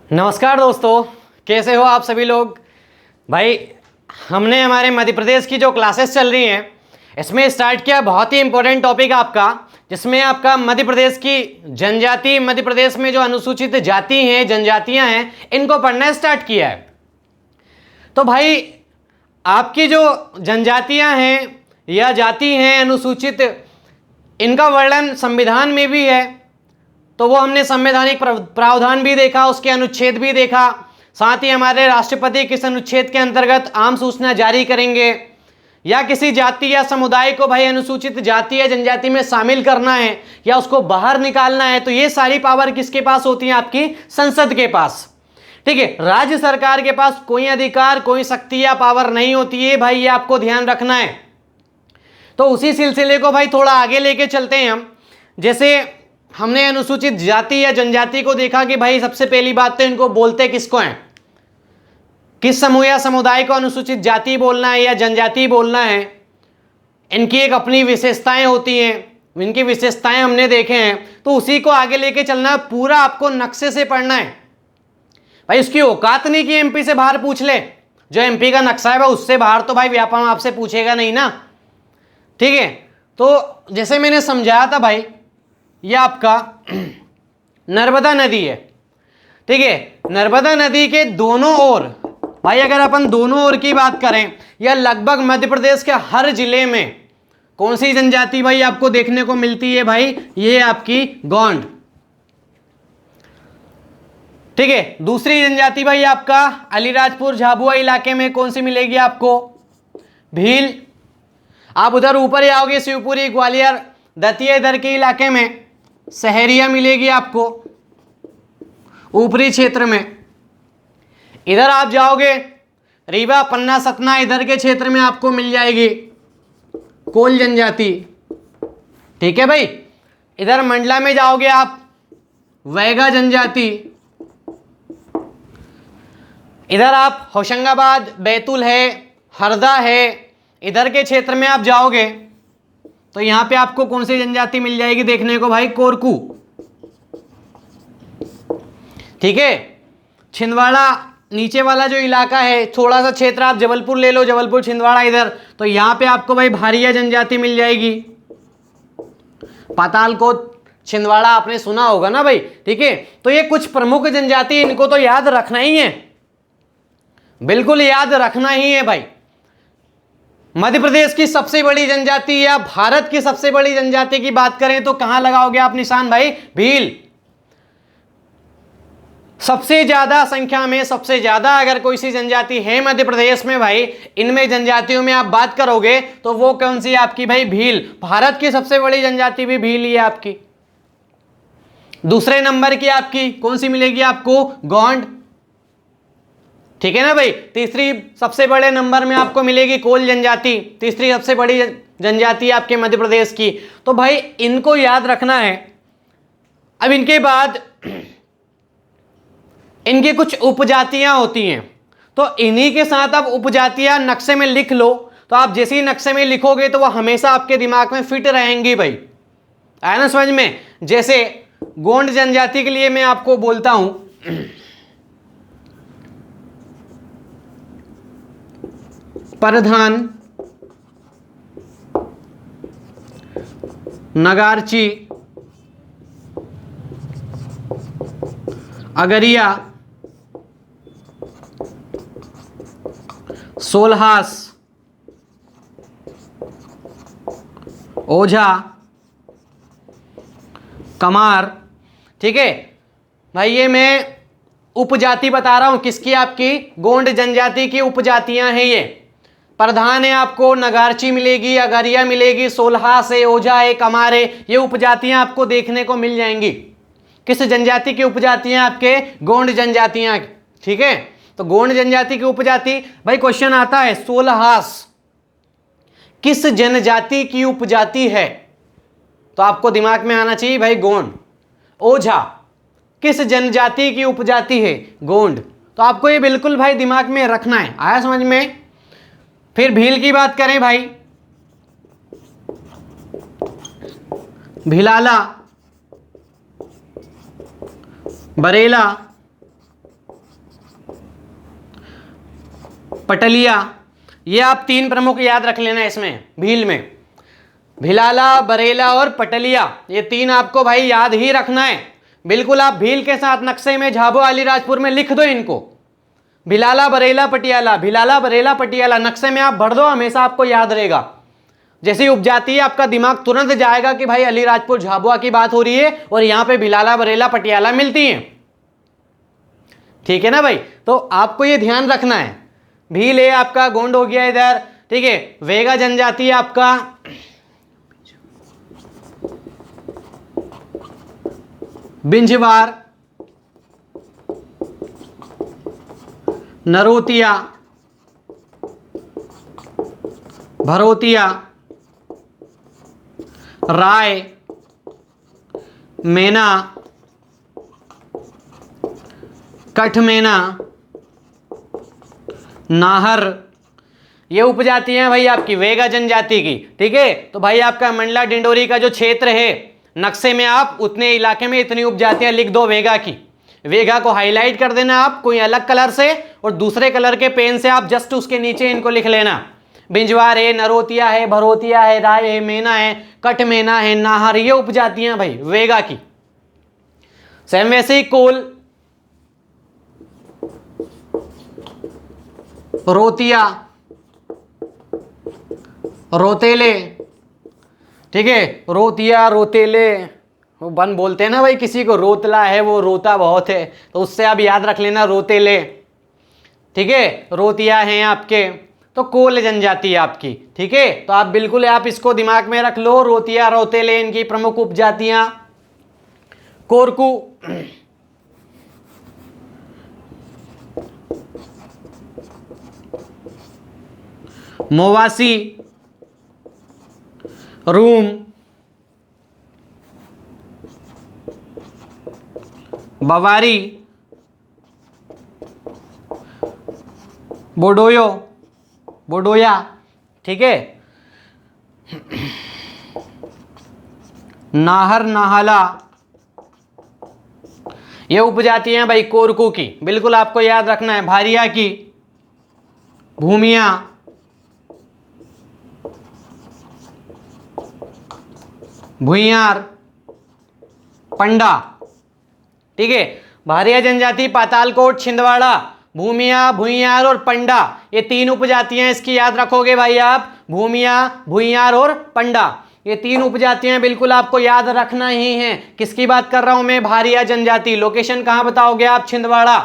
नमस्कार दोस्तों, कैसे हो आप सभी लोग। भाई हमने हमारे मध्य प्रदेश की जो क्लासेस चल रही हैं इसमें स्टार्ट किया बहुत ही इंपॉर्टेंट टॉपिक आपका, जिसमें आपका मध्य प्रदेश की जनजाति, मध्य प्रदेश में जो अनुसूचित जाति हैं, जनजातियां हैं, इनको पढ़ना स्टार्ट किया है। तो भाई आपकी जो जनजातियां हैं या जाति हैं अनुसूचित, इनका वर्णन संविधान में भी है। तो वो हमने संवैधानिक प्रावधान भी देखा, उसके अनुच्छेद भी देखा, साथ ही हमारे राष्ट्रपति किस अनुच्छेद के अंतर्गत आम सूचना जारी करेंगे या किसी जाति या समुदाय को भाई अनुसूचित जाति या जनजाति में शामिल करना है या उसको बाहर निकालना है, तो ये सारी पावर किसके पास होती है? आपकी संसद के पास। ठीक है, राज्य सरकार के पास कोई अधिकार, कोई शक्ति या पावर नहीं होती है भाई, ये आपको ध्यान रखना है। तो उसी सिलसिले को भाई थोड़ा आगे लेके चलते हैं हम। जैसे हमने अनुसूचित जाति या जनजाति को देखा कि भाई सबसे पहली बात तो इनको बोलते किसको हैं, किस समूह या समुदाय को अनुसूचित जाति बोलना है या जनजाति बोलना है। इनकी एक अपनी विशेषताएं होती हैं, इनकी विशेषताएं हमने देखे हैं, तो उसी को आगे लेके चलना है, पूरा आपको नक्शे से पढ़ना है भाई। उसकी औकात नहीं कि एमपी से बाहर पूछ ले, जो एमपी का नक्शा है भाई उससे बाहर तो भाई व्यापम आपसे पूछेगा नहीं ना। ठीक है, तो जैसे मैंने समझाया था भाई, यह आपका नर्मदा नदी है। ठीक है, नर्मदा नदी के दोनों ओर भाई, अगर अपन दोनों ओर की बात करें, या लगभग मध्य प्रदेश के हर जिले में कौन सी जनजाति भाई आपको देखने को मिलती है? भाई ये आपकी गोंड। ठीक है, दूसरी जनजाति भाई आपका अलीराजपुर झाबुआ इलाके में कौन सी मिलेगी आपको? भील। आप उधर ऊपर ही आओगे, शिवपुरी, ग्वालियर, दतिया, इधर के इलाके में सहरिया मिलेगी आपको ऊपरी क्षेत्र में। इधर आप जाओगे रीवा, पन्ना, सतना, इधर के क्षेत्र में आपको मिल जाएगी कोल जनजाति। ठीक है भाई, इधर मंडला में जाओगे आप, वैगा जनजाति। इधर आप होशंगाबाद, बैतूल है, हरदा है, इधर के क्षेत्र में आप जाओगे तो यहां पे आपको कौन सी जनजाति मिल जाएगी देखने को? भाई कोरकू। ठीक है, छिंदवाड़ा नीचे वाला जो इलाका है, थोड़ा सा क्षेत्र आप जबलपुर ले लो, जबलपुर, छिंदवाड़ा इधर, तो यहां पे आपको भाई भारिया जनजाति मिल जाएगी। पातालकोट, छिंदवाड़ा आपने सुना होगा ना भाई। ठीक है, तो ये कुछ प्रमुख जनजाति, इनको तो याद रखना ही है, बिल्कुल याद रखना ही है भाई। मध्य प्रदेश की सबसे बड़ी जनजाति या भारत की सबसे बड़ी जनजाति की बात करें तो कहां लगाओगे आप निशान? भाई भील। सबसे ज्यादा संख्या में, सबसे ज्यादा अगर कोई सी जनजाति है मध्य प्रदेश में भाई, इनमें जनजातियों में आप बात करोगे तो वो कौन सी आपकी? भाई भील। भारत की सबसे बड़ी जनजाति भी भील ही है आपकी। दूसरे नंबर की आपकी कौन सी मिलेगी आपको? गोंड। ठीक है ना भाई। तीसरी सबसे बड़े नंबर में आपको मिलेगी कोल जनजाति, तीसरी सबसे बड़ी जनजाति आपके मध्य प्रदेश की। तो भाई इनको याद रखना है। अब इनके बाद इनकी कुछ उपजातियां होती हैं, तो इन्हीं के साथ आप उपजातियां नक्शे में लिख लो, तो आप जैसे ही नक्शे में लिखोगे तो वो हमेशा आपके दिमाग में फिट रहेंगी भाई। आया ना समझ में? जैसे गोंड जनजाति के लिए मैं आपको बोलता हूं, परधान, नगारची, अगरिया, सोल्हास, ओझा, कमार। ठीक है भाई, ये मैं उपजाति बता रहा हूं किसकी? आपकी गोंड जनजाति की उपजातियां हैं ये। प्रधान है आपको नगारची मिलेगी, अगरिया मिलेगी, सोल्हास है, ओझा है, कमार है, ये उपजातियां आपको देखने को मिल जाएंगी। किस जनजाति की उपजातियां? आपके गोंड जनजातियां। ठीक है, तो गोंड जनजाति की उपजाति भाई क्वेश्चन आता है, सोल्हास किस जनजाति की उपजाति है? तो आपको दिमाग में आना चाहिए भाई गोंड। ओझा किस जनजाति की उपजाति है? गोंड। तो आपको ये बिल्कुल भाई दिमाग में रखना है। आया समझ में? फिर भील की बात करें भाई, भिलाला, बरेला, पटलिया, ये आप तीन प्रमुख याद रख लेना इसमें भील में। भिलाला, बरेला और पटलिया, ये तीन आपको भाई याद ही रखना है। बिल्कुल आप भील के साथ नक्शे में झाबुआ अलीराजपुर में लिख दो इनको, भिलाला बरेला पटियाला, भिलाला बरेला पटियाला, नक्शे में आप भर दो, हमेशा आपको याद रहेगा। जैसे ही उपजाती है आपका दिमाग तुरंत जाएगा कि भाई अलीराजपुर झाबुआ की बात हो रही है और यहां पे भिलाला बरेला पटियाला मिलती हैं। ठीक है ना भाई, तो आपको ये ध्यान रखना है। भील है आपका, गोंड हो गया इधर, ठीक है। वेगा जनजाति है आपका, बिंजवार, नरोतिया, भरोतिया, राय, मेना, कठमेना, नाहर, ये उपजातियां हैं भाई आपकी वेगा जनजाति की। ठीक है, तो भाई आपका मंडला डिंडोरी का जो क्षेत्र है नक्शे में आप उतने इलाके में इतनी उपजातियां लिख दो वेगा की। वेगा को हाईलाइट कर देना आप कोई अलग कलर से और दूसरे कलर के पेन से आप जस्ट उसके नीचे इनको लिख लेना। बिंजवार है, नरोतिया है, भरोतिया है, राय है, मेना है, कठमेना है, नाहर, ये उपजातियां भाई वेगा की। सेम वैसे ही कोल, रोतिया, रोतेले, ठीक है, रोतिया, रोतेले, वो बन बोलते हैं ना भाई किसी को, रोतला है वो रोता बहुत है, तो उससे आप याद रख लेना रोतेले। ठीक है, रोतिया हैं आपके, तो कोल जनजाति है आपकी। ठीक है, तो आप बिल्कुल आप इसको दिमाग में रख लो, रोतिया, रोतेले इनकी प्रमुख उपजातियां। कोरकू, मोवासी, रूम, बवारी, बोडोयो, बोडोया, ठीक है, नाहर, नाहाला, ये उपजातियां हैं भाई कोरकू की, बिल्कुल आपको याद रखना है। भारिया की, भूमिया, भुइयार, पंडा। ठीक है, भारिया जनजाति पातालकोट, छिंदवाड़ा, भूमिया, भुइयार और पंडा, ये तीन उपजातियां इसकी याद रखोगे भाई आप। भूमिया, भुइयार और पंडा, ये तीन उपजातियां बिल्कुल आपको याद रखना ही है। किसकी बात कर रहा हूं मैं? भारिया जनजाति। लोकेशन कहां बताओगे आप? छिंदवाड़ा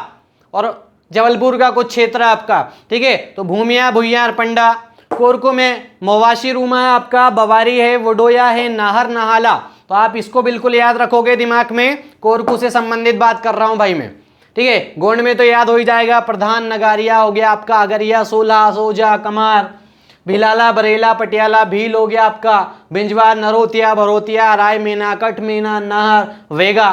और जबलपुर का कुछ क्षेत्र आपका। ठीक है, तो भूमिया, भुइयार, पंडा। कोरकू में मोवाशी रूमा है आपका, बवारी है, वडोया है, नाहर, नहाला, तो आप इसको बिल्कुल याद रखोगे दिमाग में। कोरकू से संबंधित बात कर रहा हूं भाई मैं। ठीक है, गोंड में तो याद हो ही जाएगा, प्रधान, नगारिया हो गया आपका, अगरिया, सोला, सोजा, कमार, भिलाला, बरेला, पटियाला, भील हो गया आपका, बिंजवार, नरोतिया, भरोतिया, राय, मेना, कट, मेना, नाहर, वेगा।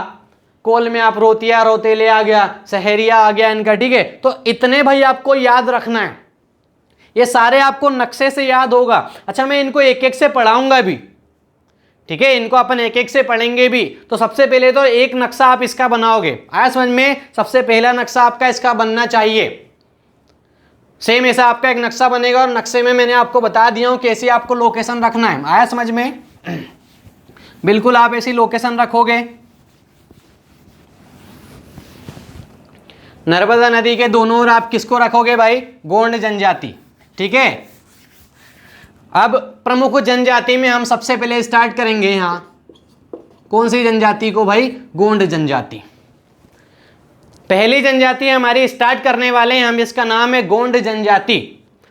कोल में आप रोतिया, रोतेले आ गया, सहरिया आ गया इनका। ठीक है, तो इतने भाई आपको याद रखना है, ये सारे आपको नक्शे से याद होगा। अच्छा, मैं इनको एक एक से पढ़ाऊंगा भी। ठीक है, इनको अपन एक एक से पढ़ेंगे भी। तो सबसे पहले तो एक नक्शा आप इसका बनाओगे, आया समझ में? सबसे पहला नक्शा आपका इसका बनना चाहिए। सेम ऐसा आपका एक नक्शा बनेगा और नक्शे में मैंने आपको बता दिया हूं कैसे आपको लोकेशन रखना है। आया समझ में? बिल्कुल आप ऐसी लोकेशन रखोगे। नर्मदा नदी के दोनों ओर आप किसको रखोगे भाई? गोंड जनजाति। ठीक है, अब प्रमुख जनजाति में हम सबसे पहले स्टार्ट करेंगे यहां कौन सी जनजाति को भाई? गोंड जनजाति। पहली जनजाति हमारी स्टार्ट करने वाले हैं हम, इसका नाम है गोंड जनजाति।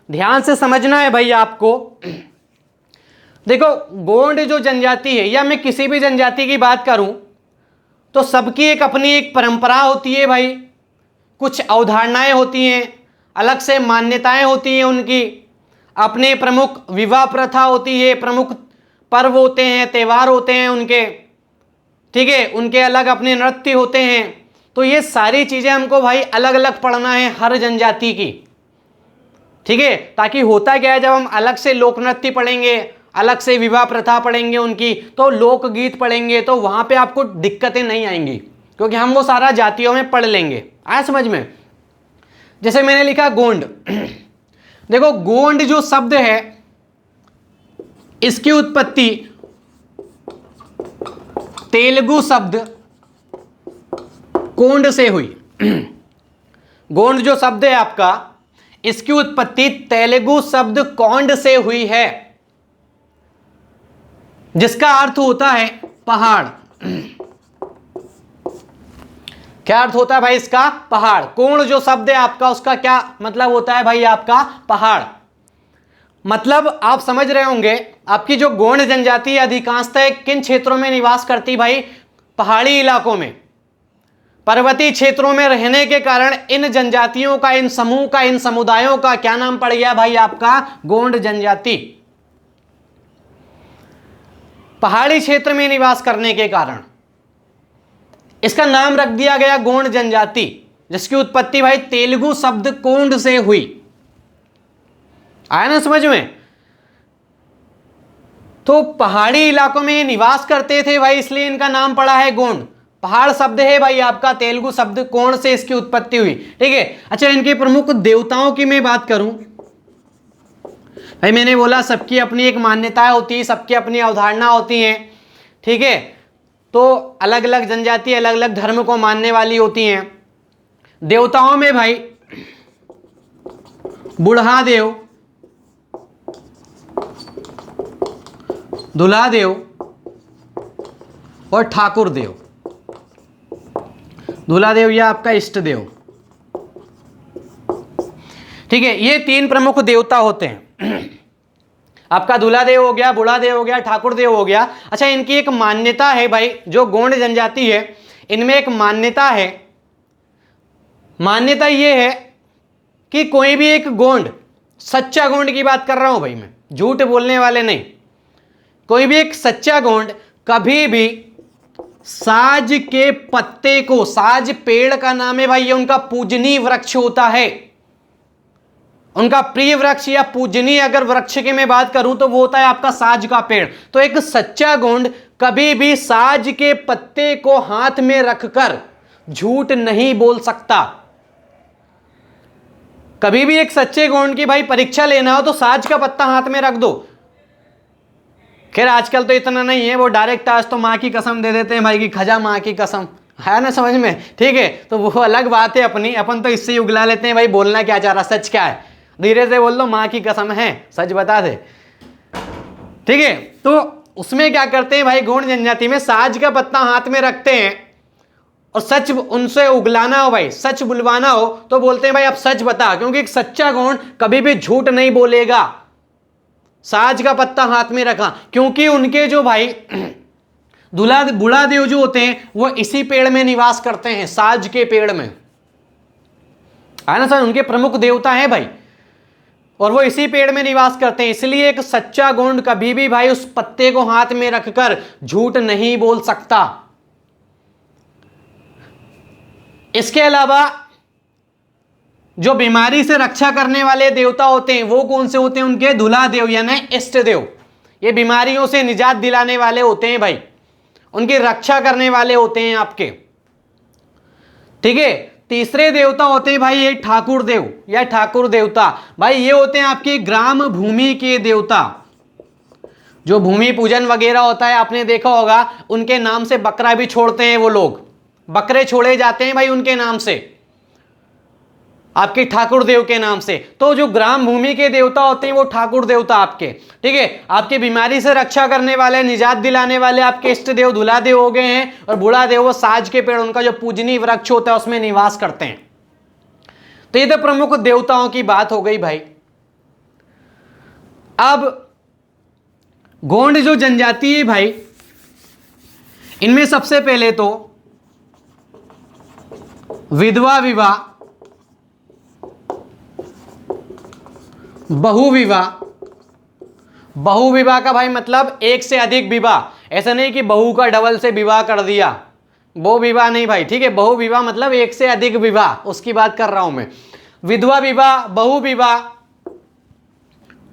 ध्यान से समझना है भाई आपको। देखो, गोंड जो जनजाति है, या मैं किसी भी जनजाति की बात करूं तो सबकी एक अपनी एक परंपरा होती है भाई, कुछ अवधारणाएं होती हैं, अलग से मान्यताएं होती हैं उनकी, अपने प्रमुख विवाह प्रथा होती है, प्रमुख पर्व होते हैं, त्यौहार होते हैं उनके। ठीक है, उनके अलग अपने नृत्य होते हैं। तो ये सारी चीजें हमको भाई अलग अलग पढ़ना है हर जनजाति की। ठीक है, ताकि होता क्या है, जब हम अलग से लोक नृत्य पढ़ेंगे, अलग से विवाह प्रथा पढ़ेंगे उनकी, तो लोकगीत पढ़ेंगे, तो वहां पे आपको दिक्कतें नहीं आएंगी, क्योंकि हम वो सारा जातियों में पढ़ लेंगे। आया समझ में? जैसे मैंने लिखा गोंड, देखो गोंड जो शब्द है इसकी उत्पत्ति तेलुगु शब्द कोंड से हुई। गोंड जो शब्द है आपका, इसकी उत्पत्ति तेलुगु शब्द कोंड से हुई है, जिसका अर्थ होता है पहाड़। क्या अर्थ होता है भाई इसका? पहाड़। कोण जो शब्द है आपका, उसका क्या मतलब होता है भाई? आपका पहाड़। मतलब आप समझ रहे होंगे, आपकी जो गोंड जनजाति अधिकांशतः किन क्षेत्रों में निवास करती भाई? पहाड़ी इलाकों में। पर्वतीय क्षेत्रों में रहने के कारण इन जनजातियों का, इन समूह का, इन समुदायों का क्या नाम पड़ गया भाई? आपका गोंड जनजाति। पहाड़ी क्षेत्र में निवास करने के कारण इसका नाम रख दिया गया गोंड जनजाति, जिसकी उत्पत्ति भाई तेलुगु शब्द कोंड से हुई। आया ना समझ में? तो पहाड़ी इलाकों में निवास करते थे भाई, इसलिए इनका नाम पड़ा है गोंड। पहाड़ शब्द है भाई आपका तेलुगु शब्द कोण से इसकी उत्पत्ति हुई। ठीक है। अच्छा, इनके प्रमुख देवताओं की मैं बात करूं भाई, मैंने बोला सबकी अपनी एक मान्यताएं होती है, सबकी अपनी अवधारणा होती हैं। ठीक है। तो अलग अलग जनजाति अलग अलग धर्म को मानने वाली होती हैं। देवताओं में भाई बुढ़ा देव, दुल्हा देव और ठाकुर देव। दूल्हा देव या आपका इष्ट देव। ठीक है, ये तीन प्रमुख देवता होते हैं। आपका दूल्हा देव हो गया, बूढ़ा देव हो गया, ठाकुर देव हो गया। अच्छा, इनकी एक मान्यता है भाई, जो गोंड जनजाति है इनमें एक मान्यता है। मान्यता ये है कि कोई भी एक गोंड, सच्चा गोंड की बात कर रहा हूं भाई मैं, झूठ बोलने वाले नहीं, कोई भी एक सच्चा गोंड कभी भी साज के पत्ते को, साज पेड़ का नाम है भाई, ये उनका पूजनीय वृक्ष होता है, उनका प्रिय वृक्ष या पूजनीय अगर वृक्ष की मैं बात करूं तो वो होता है आपका साज का पेड़। तो एक सच्चा गोंड कभी भी साज के पत्ते को हाथ में रखकर झूठ नहीं बोल सकता। कभी भी एक सच्चे गोंड की भाई परीक्षा लेना हो तो साज का पत्ता हाथ में रख दो। खैर आजकल तो इतना नहीं है, वो डायरेक्ट आज तो माँ की कसम दे देते हैं भाई कि खजा माँ की कसम, है ना समझ में? ठीक है, तो वो अलग बात है अपनी, अपन तो इससे ही उगला लेते हैं भाई, बोलना क्या चाह रहा, सच क्या है, धीरे से बोल दो माँ की कसम है, सच बता दे। ठीक है, तो उसमें क्या करते हैं भाई, गोंड जनजाति में साज का पत्ता हाथ में रखते हैं और सच उनसे उगलाना हो भाई, सच बुलवाना हो तो बोलते हैं भाई अब सच बता, क्योंकि एक सच्चा गोंड कभी भी झूठ नहीं बोलेगा। साज का पत्ता हाथ में रखा, क्योंकि उनके जो भाई दूल्हा बूढ़ा देव जो होते हैं वो इसी पेड़ में निवास करते हैं, साज के पेड़ में, है ना सर? उनके प्रमुख देवता हैं भाई, और वो इसी पेड़ में निवास करते हैं। इसलिए एक सच्चा गोंड कभी भी भाई उस पत्ते को हाथ में रखकर झूठ नहीं बोल सकता। इसके अलावा जो बीमारी से रक्षा करने वाले देवता होते हैं वो कौन से होते हैं? उनके दूल्हा देव यानी इष्ट देव। ये बीमारियों से निजात दिलाने वाले होते हैं भाई, उनकी रक्षा करने वाले होते हैं आपके। ठीक है, तीसरे देवता होते हैं भाई ये ठाकुर देव या ठाकुर देवता। भाई ये होते हैं आपके ग्राम भूमि के देवता। जो भूमि पूजन वगैरह होता है आपने देखा होगा, उनके नाम से बकरा भी छोड़ते हैं वो लोग, बकरे छोड़े जाते हैं भाई उनके नाम से, आपके ठाकुर देव के नाम से। तो जो ग्राम भूमि के देवता होते हैं वो ठाकुर देवता आपके। ठीक है, आपके बीमारी से रक्षा करने वाले, निजात दिलाने वाले आपके इष्ट देव दूल्हा देव हो गए हैं, और बूढ़ा देव वो साज के पेड़, उनका जो पूजनीय वृक्ष होता है उसमें निवास करते हैं। तो ये तो प्रमुख देवताओं की बात हो गई भाई। अब गोंड जो जनजाति है भाई, इनमें सबसे पहले तो विधवा विवाह, बहुविवाह। बहुविवाह का भाई मतलब एक से अधिक विवाह, ऐसा नहीं कि बहू का डबल से विवाह कर दिया, वो विवाह नहीं भाई। ठीक है, बहुविवाह मतलब एक से अधिक विवाह, उसकी बात कर रहा हूं मैं। विधवा विवाह, बहु विवाह,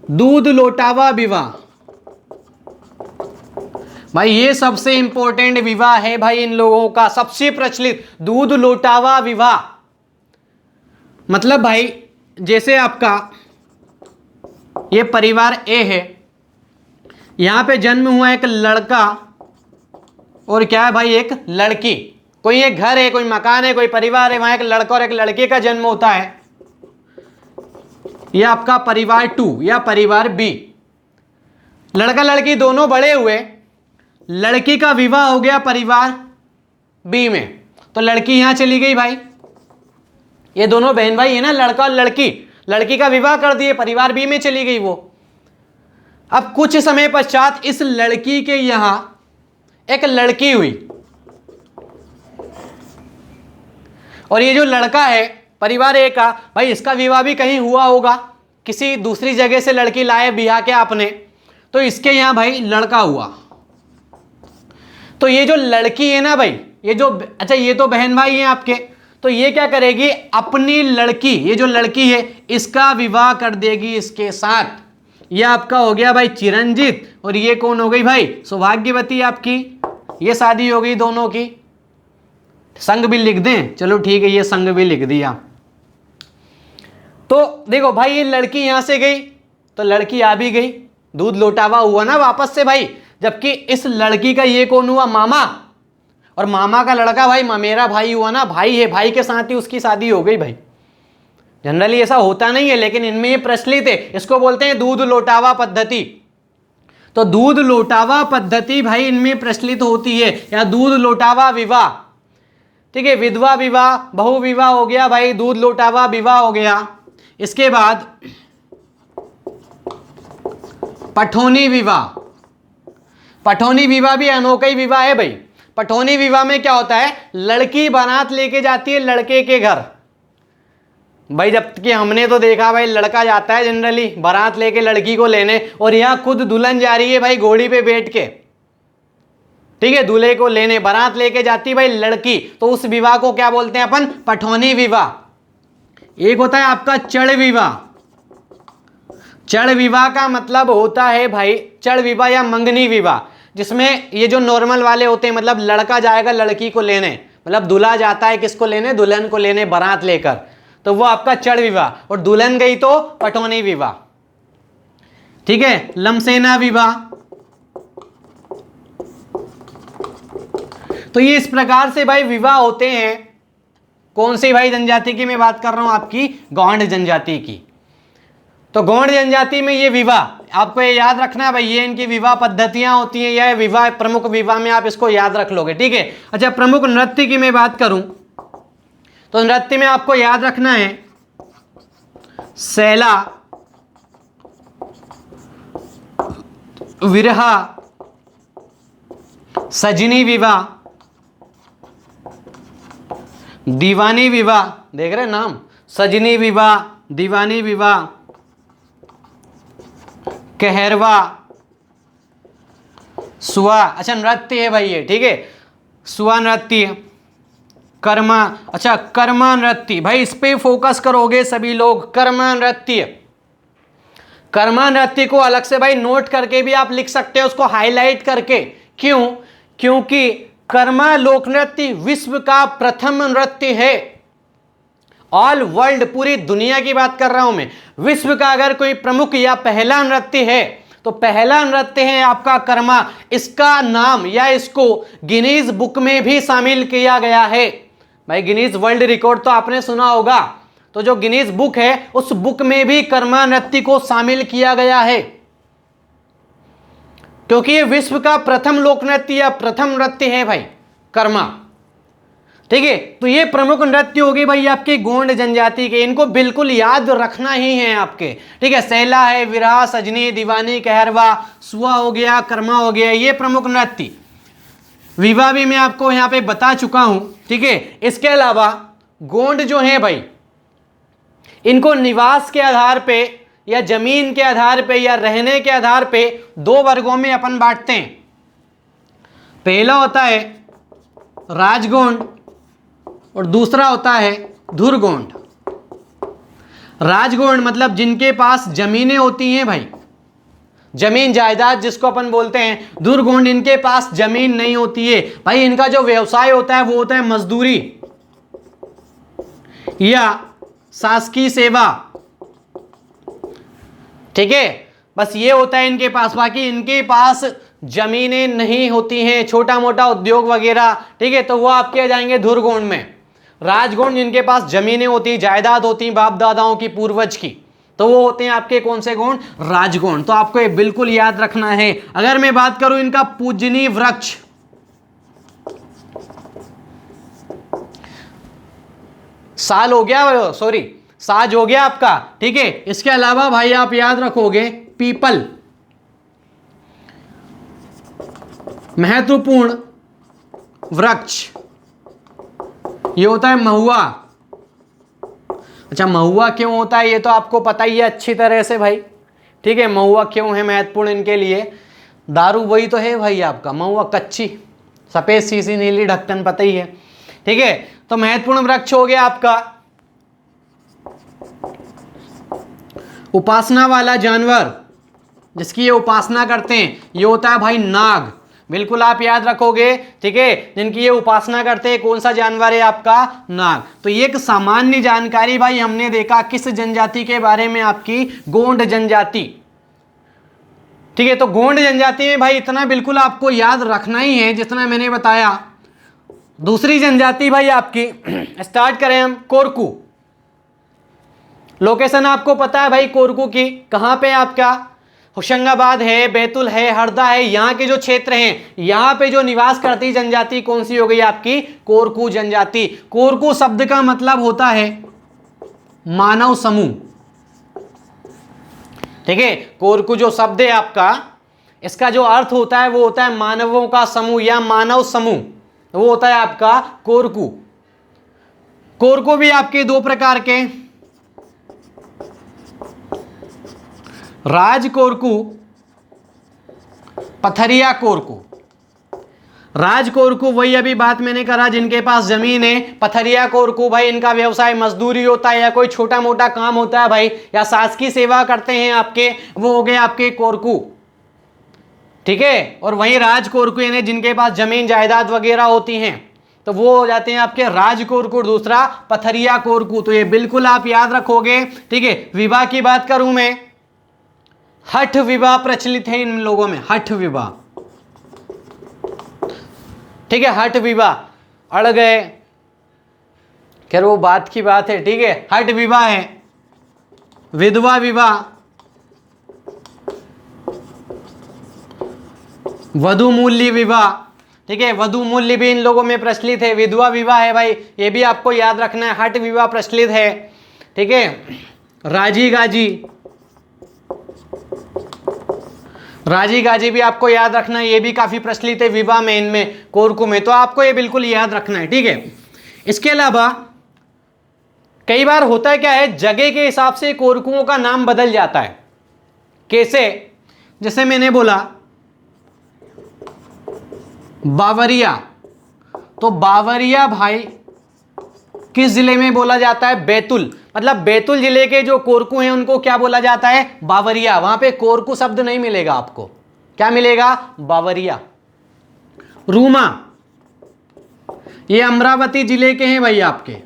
दूध लोटावा विवाह। भाई ये सबसे इंपॉर्टेंट विवाह है भाई इन लोगों का, सबसे प्रचलित दूध लोटावा विवाह। मतलब भाई जैसे आपका ये परिवार ए है, यहां पे जन्म हुआ एक लड़का और क्या है भाई, एक लड़की। कोई एक घर है, कोई मकान है, कोई परिवार है, वहां एक लड़का और एक लड़के का जन्म होता है, यह आपका परिवार 2 या परिवार बी। लड़का लड़की दोनों बड़े हुए, लड़की का विवाह हो गया परिवार बी में, तो लड़की यहां चली गई भाई। ये दोनों बहन भाई है ना, लड़का और लड़की, लड़की का विवाह कर दिए, परिवार बी में चली गई वो। अब कुछ समय पश्चात इस लड़की के यहां एक लड़की हुई, और ये जो लड़का है परिवार ए का, भाई इसका विवाह भी कहीं हुआ होगा, किसी दूसरी जगह से लड़की लाए बिहार के आपने, तो इसके यहां भाई लड़का हुआ। तो ये जो लड़की है ना भाई, ये जो, अच्छा ये तो बहन भाई हैं आपके, तो ये क्या करेगी, अपनी लड़की, ये जो लड़की है इसका विवाह कर देगी इसके साथ। ये आपका हो गया भाई चिरंजीत, और ये कौन हो गई भाई, सौभाग्यवती आपकी। ये शादी हो गई दोनों की। संग भी लिख दें, चलो ठीक है, ये संग भी लिख दिया। तो देखो भाई, ये लड़की यहां से गई तो लड़की आ भी गई, दूध लौटावा हुआ ना वापस से भाई। जबकि इस लड़की का ये कौन हुआ, मामा, और मामा का लड़का भाई मेरा भाई हुआ ना, भाई है, भाई के साथ ही उसकी शादी हो गई भाई। जनरली ऐसा होता नहीं है, लेकिन इनमें ये प्रचलित है, इसको बोलते हैं दूध लौटावा पद्धति। तो दूध लौटावा पद्धति भाई इनमें प्रचलित होती है, या दूध लौटावा विवाह, ठीक है। विधवा विवाह, बहु विवाह हो गया भाई, दूध लौटावा विवाह हो गया। इसके बाद पठौनी विवाह। पठौनी विवाह भी अनोखा ही विवाह है भाई। पठौनी विवाह में क्या होता है, लड़की बारात लेके जाती है लड़के के घर भाई। जबकि हमने तो देखा भाई, लड़का जाता है जनरली बारात लेके लड़की को लेने, और यहाँ खुद दुल्हन जा रही है भाई घोड़ी पे बैठ के, ठीक है, दूल्हे को लेने बारात लेके जाती है भाई लड़की। तो उस विवाह को क्या बोलते हैं अपन, पठौनी विवाह। एक होता है आपका चढ़ विवाह। चढ़ विवाह का मतलब होता है भाई, चढ़ विवाह या मंगनी विवाह, जिसमें ये जो नॉर्मल वाले होते हैं, मतलब लड़का जाएगा लड़की को लेने, मतलब दूल्हा जाता है किसको लेने, दुल्हन को लेने बारात लेकर, तो वो आपका चढ़ विवाह। और दुल्हन गई तो पठौनी विवाह, ठीक है। लमसेना विवाह। तो ये इस प्रकार से भाई विवाह होते हैं। कौन सी भाई जनजाति की मैं बात कर रहा हूं, आपकी गौंड जनजाति की। तो गौंड जनजाति में ये विवाह आपको ये याद रखना है भाई, ये इनकी विवाह पद्धतियां होती हैं, या विवाह, प्रमुख विवाह में आप इसको याद रख लोगे, ठीक है। अच्छा, प्रमुख नृत्य की मैं बात करूं तो नृत्य में आपको याद रखना है सैला, विरहा, सजनी विवाह, दीवानी विवाह, देख रहे नाम, सजनी विवाह, दीवानी विवाह, कहरवा, सुआ। अच्छा नृत्य है भाई ये, ठीक है, सुआ नृत्य, कर्मा। अच्छा कर्मा नृत्य भाई, इस पे फोकस करोगे सभी लोग। कर्मा नृत्य, कर्मा नृत्य को अलग से भाई नोट करके भी आप लिख सकते हो, उसको हाईलाइट करके। क्यों, क्योंकि कर्मा लोक नृत्य विश्व का प्रथम नृत्य है। ऑल वर्ल्ड, पूरी दुनिया की बात कर रहा हूं मैं। विश्व का अगर कोई प्रमुख या पहला नृत्य है तो पहला नृत्य है आपका कर्मा। इसका नाम या इसको गिनीज बुक में भी शामिल किया गया है भाई। गिनीज वर्ल्ड रिकॉर्ड तो आपने सुना होगा, तो जो गिनीज बुक है उस बुक में भी कर्मा नृत्य को शामिल किया गया है, क्योंकि ये विश्व का प्रथम लोक नृत्य या प्रथम नृत्य है भाई कर्मा, ठीक है। तो ये प्रमुख नृत्य हो गए भाई आपके गोंड जनजाति के, इनको बिल्कुल याद रखना ही है आपके, ठीक है। सैला है, विरहा, सजनी, दीवानी, कहरवा, सुआ हो गया, कर्मा हो गया, ये प्रमुख नृत्य। विवाह भी मैं आपको यहाँ पे बता चुका हूं, ठीक है। इसके अलावा गोंड जो है भाई, इनको निवास के आधार पे या जमीन के आधार पे या रहने के आधार पे दो वर्गों में अपन बांटते हैं। पहला होता है राजगोंड और दूसरा होता है धुरगोंड। राजगोंड मतलब जिनके पास जमीनें होती हैं भाई, जमीन जायदाद जिसको अपन बोलते हैं। धुरगोंड इनके पास जमीन नहीं होती है भाई, इनका जो व्यवसाय होता है वो होता है मजदूरी या शासकीय सेवा, ठीक है, बस ये होता है इनके पास, बाकी इनके पास जमीनें नहीं होती हैं, छोटा मोटा उद्योग वगैरह, ठीक है, तो वो आपके आ जाएंगे धुरगोण में। राजगोण जिनके पास जमीनें होती, जायदाद होती बाप दादाओं की, पूर्वज की, तो वो होते हैं आपके कौन से गुण? राजगुण। तो आपको ये बिल्कुल याद रखना है। अगर मैं बात करूं इनका पूजनीय वृक्ष, साल हो गया, सॉरी साज हो गया आपका, ठीक है। इसके अलावा भाई आप याद रखोगे पीपल, महत्वपूर्ण वृक्ष, ये होता है महुआ। अच्छा, महुआ क्यों होता है ये तो आपको पता ही है अच्छी तरह से भाई, ठीक है। महुआ क्यों है महत्वपूर्ण इनके लिए? दारू वही तो है भाई आपका, महुआ कच्ची, सफेद शीशी नीली ढक्कन, पता ही है, ठीक है। तो महत्वपूर्ण वृक्ष हो गया आपका। उपासना वाला जानवर जिसकी ये उपासना करते हैं, ये होता है भाई नाग, बिल्कुल आप याद रखोगे, ठीक है। जिनकी ये उपासना करते हैं, कौन सा जानवर है आपका? नाग। तो ये एक सामान्य जानकारी भाई हमने देखा किस जनजाति के बारे में? आपकी गोंड जनजाति, ठीक है। तो गोंड जनजाति में भाई इतना बिल्कुल आपको याद रखना ही है जितना मैंने बताया। दूसरी जनजाति भाई आपकी स्टार्ट करें हम, कोरकू। लोकेशन आपको पता है भाई कोरकू की, कहां पे आपका? होशंगाबाद है, बैतूल है, हरदा है, यहाँ के जो क्षेत्र हैं, यहाँ पे जो निवास करती जनजाति कौन सी हो गई आपकी? कोरकू जनजाति। कोरकू शब्द का मतलब होता है मानव समूह, ठीक है। कोरकू जो शब्द है आपका, इसका जो अर्थ होता है वो होता है मानवों का समूह या मानव समूह, वो होता है आपका कोरकू। कोरकू भी आपके दो प्रकार के, राज कोरकू, पथरिया कोरकू। राज कोरकू वही अभी बात मैंने करा जिनके पास जमीन है। पथरिया कोरकू भाई इनका व्यवसाय मजदूरी होता है या कोई छोटा मोटा काम होता है भाई, या शासकीय सेवा करते हैं आपके, वो हो गए आपके कोरकू, ठीक है। और वहीं राज कोरकू यानी जिनके पास जमीन जायदाद वगैरह होती हैं, तो वो हो जाते हैं आपके राज कोरकू, दूसरा पथरिया कोरकू। तो ये बिल्कुल आप याद रखोगे, ठीक है। विवाह की बात करूं मैं, हठ विवाह प्रचलित है इन लोगों में, हठ विवाह, ठीक है। हठ विवाह अड़ गए, खैर वो बात की बात है, ठीक है। हठ विवाह है, विधवा विवाह, वधु मूल्य विवाह, ठीक है। वधु मूल्य भी इन लोगों में प्रचलित है। विधवा विवाह है भाई, ये भी आपको याद रखना है। हठ विवाह प्रचलित है, ठीक है। राजी गाजी, राजी गाजी भी आपको याद रखना है, ये भी काफी प्रचलित है विवाह में, इनमें कोरकू में, तो आपको ये बिल्कुल याद रखना है, ठीक है। इसके अलावा कई बार होता है क्या है, जगह के हिसाब से कोरकुओं का नाम बदल जाता है। कैसे? जैसे मैंने बोला बावरिया, तो बावरिया भाई किस जिले में बोला जाता है? बैतूल, मतलब बैतूल जिले के जो कोरकू हैं उनको क्या बोला जाता है? बावरिया। वहां पे कोरकू शब्द नहीं मिलेगा आपको, क्या मिलेगा? बावरिया। रूमा, ये अमरावती जिले के हैं भाई आपके,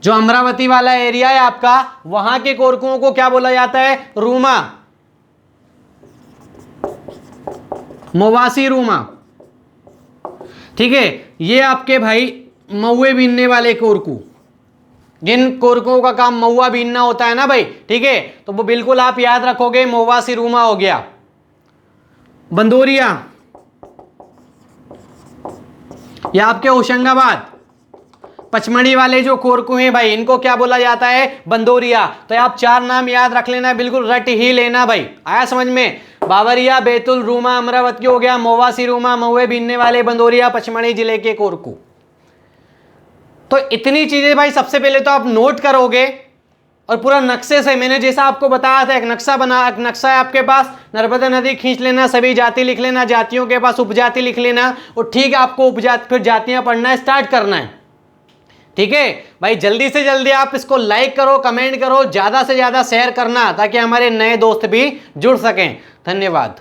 जो अमरावती वाला एरिया है आपका, वहां के कोरकुओं को क्या बोला जाता है? रूमा, मोवासी रूमा, ठीक है। ये आपके भाई महुए बीनने वाले कोरकू, जिन कोरकुओं का काम महुआ बीनना होता है ना भाई, ठीक है, तो वो बिल्कुल आप याद रखोगे, मोवासी रूमा हो गया। बंदोरिया, ये आपके होशंगाबाद पचमढ़ी वाले जो कोरकू हैं भाई, इनको क्या बोला जाता है? बंदोरिया। तो आप चार नाम याद रख लेना, बिल्कुल रट ही लेना भाई। आया समझ में? बावरिया, बैतूल, रूमा, अमरावती हो गया, मोवासी रूमा, महुए बीनने वाले, बंदोरिया, पचमढ़ी जिले के कोरकू। तो इतनी चीजें भाई सबसे पहले तो आप नोट करोगे, और पूरा नक्शे से, मैंने जैसा आपको बताया था, एक नक्शा बना, एक नक्शा है आपके पास, नर्मदा नदी खींच लेना, सभी जाति लिख लेना, जातियों के पास उपजाति लिख लेना, और ठीक है आपको उपजाति फिर जातियां पढ़ना स्टार्ट करना है, ठीक है भाई। जल्दी से जल्दी आप इसको लाइक करो, कमेंट करो, ज्यादा से ज्यादा शेयर करना, ताकि हमारे नए दोस्त भी जुड़ सकें। धन्यवाद।